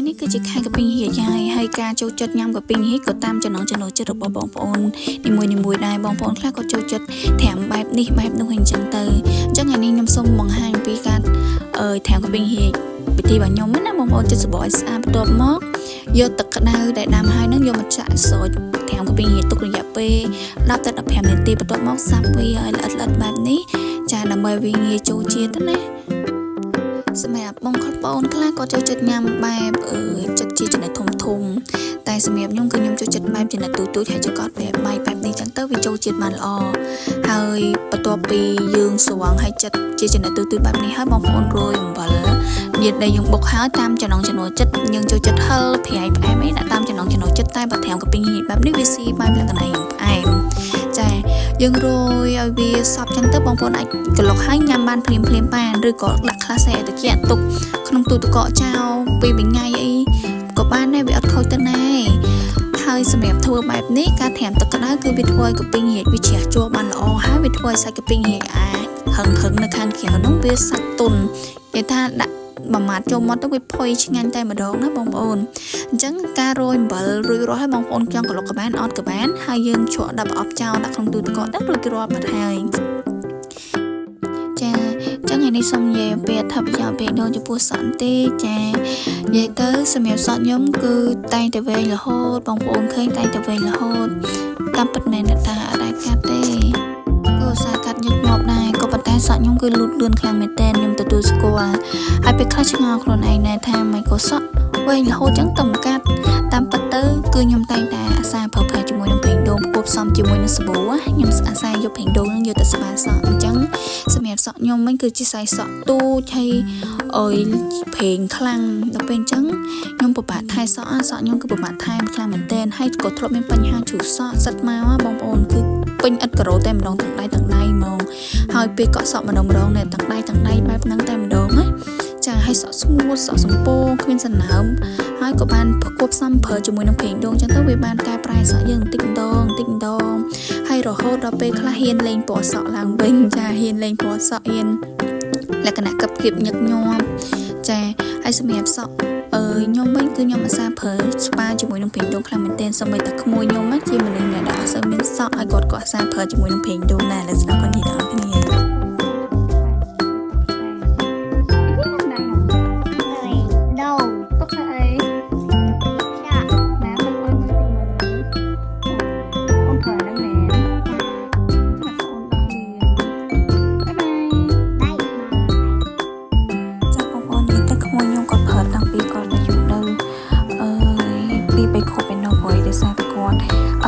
នេះគឺជាខែកាពីងហៀហើយការចូលចិត្តញ៉ាំកាពីងហៀក៏តាមចំណង់ចំណូលចិត្តរបស់បងប្អូននីមួយៗដែរបងប្អូនខ្លះក៏ចូលចិត្តត្រាំបែបនេះបែបនោះអញ្ចឹងទៅអញ្ចឹងថ្ងៃនេះខ្ញុំសូមបង្ហាញពីការត្រាំកាពីងហៀវិធីរបស់ខ្ញុំណាបងប្អូនចិត្តសបឲ្យស្អាតបន្ទាប់មកយកទឹកក្តៅដែលដាំហើយនឹងយកមកចាក់ស្រោចត្រាំកាពីងហៀទុករយៈពេល10ទៅ15នាទីបន្ទាប់មកសាប់វាឲ្យល្អិតបែបនេះចាដើម្បីវាងាយចូលជាតិណាសម្រាប់បងប្អូនខ្លះក៏ចូលចិត្តញ៉ាំបែបចិត្តជាចំណិតធំតែសម្រាប់ខ្ញុំគឺខ្ញុំចូលចិត្តបែបចំណិតទូចហើយចង្កត់បែបនេះចឹងទៅវាចូលជាតិបានល្អហើយបន្ទាប់ពីយើងស្រង់ហើយចិត្តជាចំណិតទូចបែបនេះហើយបងប្អូនរោយអំបិលញាតិដែលយើងបុកហើយតាមចំណង់ចំណូលចិត្តយើងចូលចិត្តហឹរប្រៃផ្អែមអីដាក់តាមចំណង់ចំណូលចិត្តតែបើត្រាំកាពីងបែបនេះវាស៊ីបែបលក្ខណៈផ្អែមចាយើងរោយឲ្យវាសព្វចឹងទៅបងប្អូនអាចក្លុកហើយញ៉ាំបានភ្លាមបានឬក៏ដាក់ខ្លះសេត្រជាក់ទុកក្នុងទូទឹកកកចោលពីមួយថ្ងៃអីក៏បានដែរវាអត់ខូចទៅណាហើយសម្រាប់ធ្វើបែបនេះការត្រាំទឹកក្តៅគឺវាធ្វើឲ្យកាពីងហៀវាជ្រះជាប់បានល្អហើយវាធ្វើឲ្យសាច់កាពីងហៀអាចហឹងនៅខាងក្រៅនោះវាសាច់ទន់និយាយថាដាក់មួយម៉ាត់ចូលមាត់ទៅវាផុយឆ្ងាញ់តែម្ដងណាបងប្អូនអញ្ចឹងការរោយអំបិលរួចរាល់ហើយបងប្អូនចង់ក្លុកក៏បានអត់ក៏បានហើយយើងជ្រក់ដាក់ប្រអប់ចោលដាក់ក្នុងទូទឹកកកទៅរួចរាល់បាត់ហើយចាអញ្ចឹងថ្ងៃនេះសូមនិយាយអំពីអត្ថប្រយោជន៍ពេកដូនចំពោះសក់ទេចានិយាយទៅសម្រាប់សក់ខ្ញុំគឺតែងតែវែងរហូតបងប្អូនឃើញតែងតែវែងរហូតតាមពិតមែនតាអត់អាចកាត់ទេក៏សាកាត់ញឹកញាប់ដែរក៏ប៉ុន្តែសក់ខ្ញុំគឺលូតលឿនខ្លាំងមែនតើខ្ញុំទទួលស្គាល់ហើយពេលខ្លះឆ្ងល់ខ្លួនឯងដែរថាមិនក៏សក់វែងរហូតចឹងតើមិនកាត់តាមពិតទៅគឺខ្ញុំតែងតែអាសាប្រើប្រាស់ជាមួយនឹងប្រេងដូងគប់ផ្សំជាមួយនឹងសាប៊ូខ្ញុំអាសាយកប្រេងដូងនឹងយកទៅស្បាសក់អញ្ចឹងសម្រាប់សក់ខ្ញុំវិញគឺជាសាយសក់ទូចហើយអុយប្រេងខ្លាំងដល់ពេលអញ្ចឹងខ្ញុំពិបាកថែសក់ខ្ញុំគឺពិបាកថែខ្លាំងមែនទែនហើយក៏ធ្លាប់មានបញ្ហាជ្រុះសក់សិតមកបងប្អូនគឺពេញឥតក្រូតែម្ដងទាំងដៃហ្មងហើយពេលកក់សក់ម្ដងនៅទាំងដៃបែបហ្នឹងតែម្ដងណាចាឲ្យសក់ស្ងួតសក់សំពោគ្មានសណ្ដើមហើយក៏បានប្រគប់សំប្រើជាមួយនឹងប្រេងដូងចឹងទៅវាបានកែប្រែសក់យើងបន្តិចម្ដងហើយរហូតដល់ពេលខ្លះហ៊ានលេងពណ៌សក់ឡើងវិញចាហ៊ានលេងពណ៌សក់ហ៊ានលក្ខណៈកឹបគៀបញឹកញាប់ចាហើយសម្រាប់សក់ខ្ញុំវិញគឺខ្ញុំអាសាប្រើស្ប៉ាជាមួយនឹងប្រេងដូងខ្លាំងមែនទែនសូម្បីតែក្មួយខ្ញុំជាមនុស្សដែលអត់សូវមានសក់ហើយគាត់ក៏អាសាប្រើជាមួយនឹងប្រេងដូងដែរលើស្ដាប់គាត់និយាយដល់គ្នា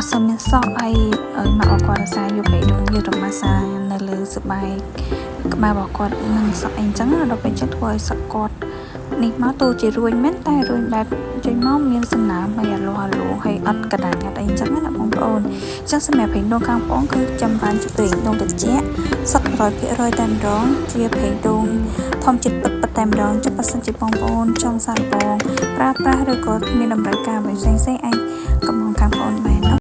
អត់សមមានសក់អីមកអគាត់រសាយកពេលនោះយករមាសានៅលើស្បែកក្បាលរបស់គាត់នឹងសក់អីចឹងដល់ពេលចិត្តធ្វើឲ្យសក់គាត់នេះមកទោះជារួញមែនតែរួញបែបចេញមកមានសំណើមហើយអាលោះហើយអត់កដាញ់អត់អីចឹងណាបងប្អូនចឹងសម្រាប់ប្រេងដូងខាងបងគឺចាំបានជាប្រេងដូងត្រជាក់សក់ 100% តែម្ដងជាប្រេងដូងធម្មជាតិពិតតែម្ដងចុះបើសិនជាបងប្អូនចង់សាកល្បងប្រើប្រាស់ឬក៏មានតម្រូវការផ្សេងៗអាចកំងខាងបងបាន